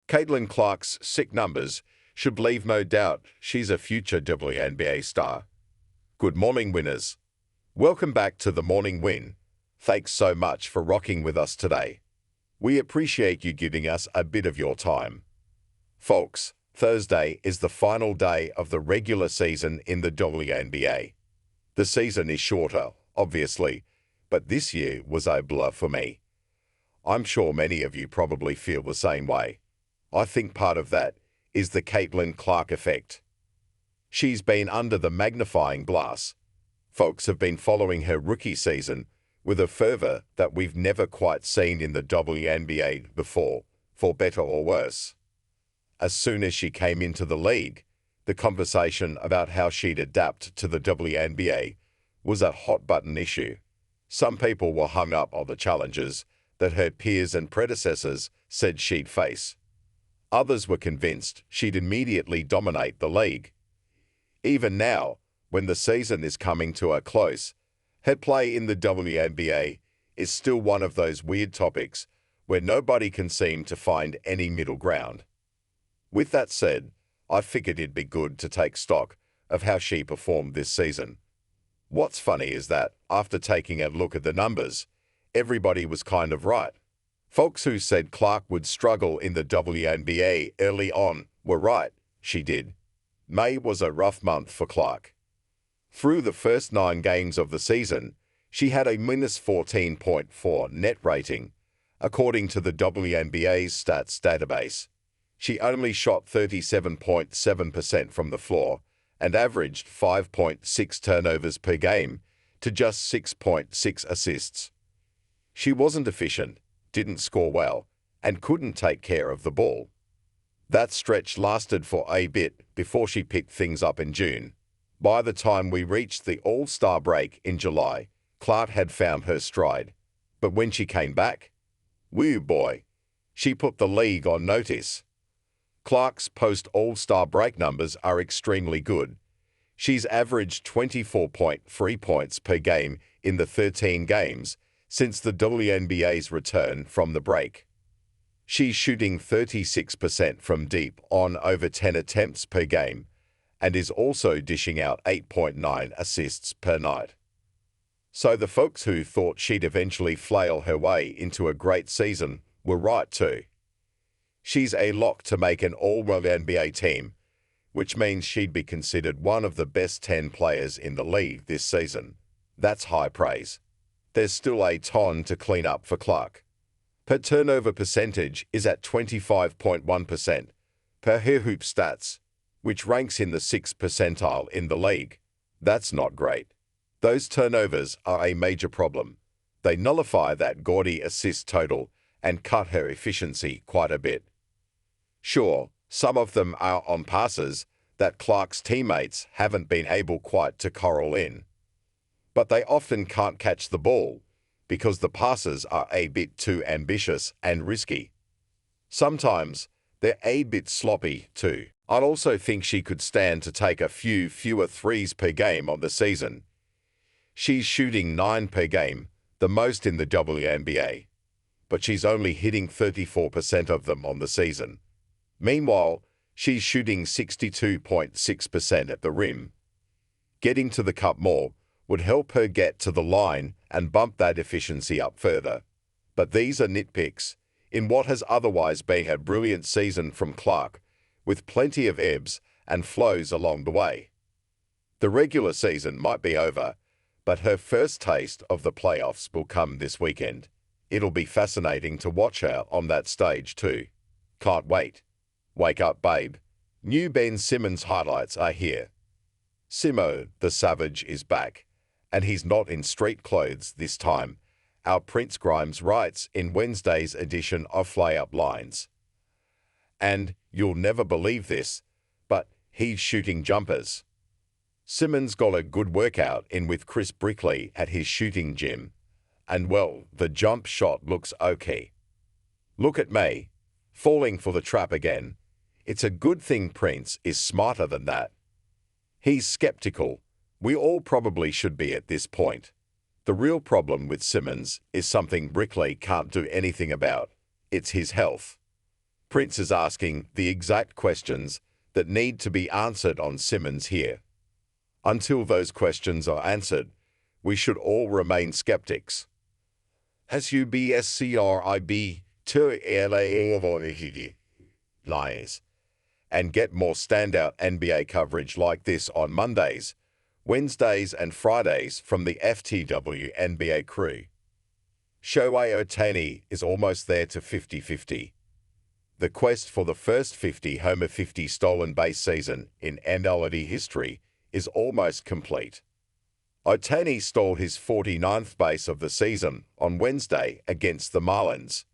Caitlin Clark's sick numbers should leave no doubt she's a future WNBA star. Good morning, winners. Welcome back to the Morning Win. Thanks so much for rocking with us today. We appreciate you giving us a bit of your time. Folks, Thursday is the final day of the regular season in the WNBA. The season is shorter, obviously, but this year was a blur for me. I'm sure many of you probably feel the same way. I think part of that is the Caitlin Clark effect. She's been under the magnifying glass. Folks have been following her rookie season with a fervor that we've never quite seen in the WNBA before, for better or worse. As soon as she came into the league, the conversation about how she'd adapt to the WNBA was a hot-button issue. Some people were hung up on the challenges that her peers and predecessors said she'd face. Others were convinced she'd immediately dominate the league. Even now, when the season is coming to a close, her play in the WNBA is still one of those weird topics where nobody can seem to find any middle ground. With that said, I figured it'd be good to take stock of how she performed this season. What's funny is that, after taking a look at the numbers, everybody was kind of right. Folks who said Clark would struggle in the WNBA early on were right, she did. May was a rough month for Clark. Through the first 9 games of the season, she had a -14.4 net rating, according to the WNBA's stats database. She only shot 37.7% from the floor and averaged 5.6 turnovers per game to just 6.6 assists. She wasn't efficient, didn't score well, and couldn't take care of the ball. That stretch lasted for a bit before she picked things up in June. By the time we reached the AllStar Break in July, Clark had found her stride. But when she came back, woo boy, she put the league on notice. Clark's post-AllStar Break numbers are extremely good. She's averaged 24.3 points per game in the 13 games since the WNBA's return from the break. She's shooting 36% from deep on over 10 attempts per game and is also dishing out 8.9 assists per night. So the folks who thought she'd eventually flail her way into a great season were right too. She's a lock to make an All-NBA team, which means she'd be considered one of the best 10 players in the league this season. That's high praise. There's still a ton to clean up for Clark. Her turnover percentage is at 25.1% per her hoop stats, which ranks in the 6th percentile in the league. That's not great. Those turnovers are a major problem. They nullify that gaudy assist total and cut her efficiency quite a bit. Sure, some of them are on passes that Clark's teammates haven't been able quite to corral in. But they often can't catch the ball because the passes are a bit too ambitious and risky. Sometimes they're a bit sloppy too. I'd also think she could stand to take a few fewer threes per game on the season. She's shooting 9 per game, the most in the WNBA, but she's only hitting 34% of them on the season. Meanwhile, she's shooting 62.6% at the rim. Getting to the cup more would help her get to the line and bump that efficiency up further. But these are nitpicks in what has otherwise been a brilliant season from Clark, with plenty of ebbs and flows along the way. The regular season might be over, but her first taste of the playoffs will come this weekend. It'll be fascinating to watch her on that stage too. Can't wait. Wake up, babe. New Ben Simmons highlights are here. Simo, the Savage, is back, and he's not in street clothes this time, our Prince Grimes writes in Wednesday's edition of Fly-Up Lines. And you'll never believe this, but he's shooting jumpers. Simmons got a good workout in with Chris Brickley at his shooting gym, and well, the jump shot looks okay. Look at me, falling for the trap again. It's a good thing Prince is smarter than that. He's skeptical. We all probably should be at this point. The real problem with Simmons is something Brickley can't do anything about. It's his health. Prince is asking the exact questions that need to be answered on Simmons here. Until those questions are answered, we should all remain skeptics. Has UBSCRIB to lies and get more standout NBA coverage like this on Mondays, Wednesdays and Fridays from the FTW NBA crew. Shohei Otani is almost there to 50-50. The quest for the first 50-homer 50 stolen base season in MLB history is almost complete. Otani stole his 49th base of the season on Wednesday against the Marlins.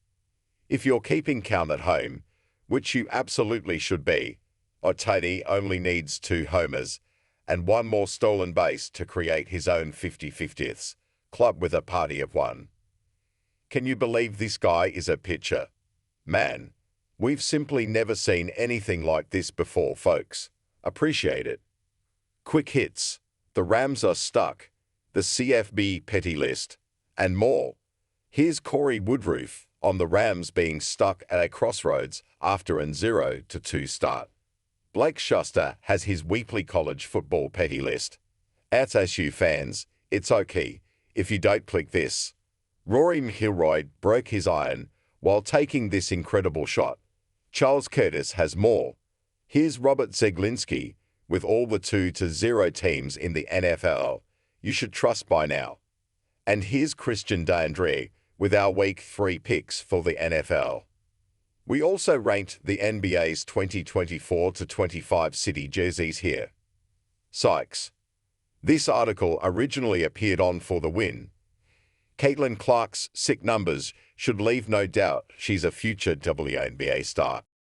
If you're keeping count at home, which you absolutely should be, Otani only needs 2 homers and 1 more stolen base to create his own 50-50ths club with a party of 1. Can you believe this guy is a pitcher? Man, we've simply never seen anything like this before, folks. Appreciate it. Quick hits. The Rams are stuck. The CFB petty list. And more. Here's Corey Woodruff on the Rams being stuck at a crossroads after a 0-2 start. Blake Shuster has his weekly college football petty list. At SU fans, it's okay if you don't click this. Rory McIlroy broke his iron while taking this incredible shot. Charles Curtis has more. Here's Robert Zeglinski with all the 2-0 teams in the NFL you should trust by now. And here's Christian D'Andrea with our Week 3 picks for the NFL. We also ranked the NBA's 2024-25 city jerseys here. Sykes. This article originally appeared on For the Win. Caitlin Clark's sick numbers should leave no doubt she's a future WNBA star.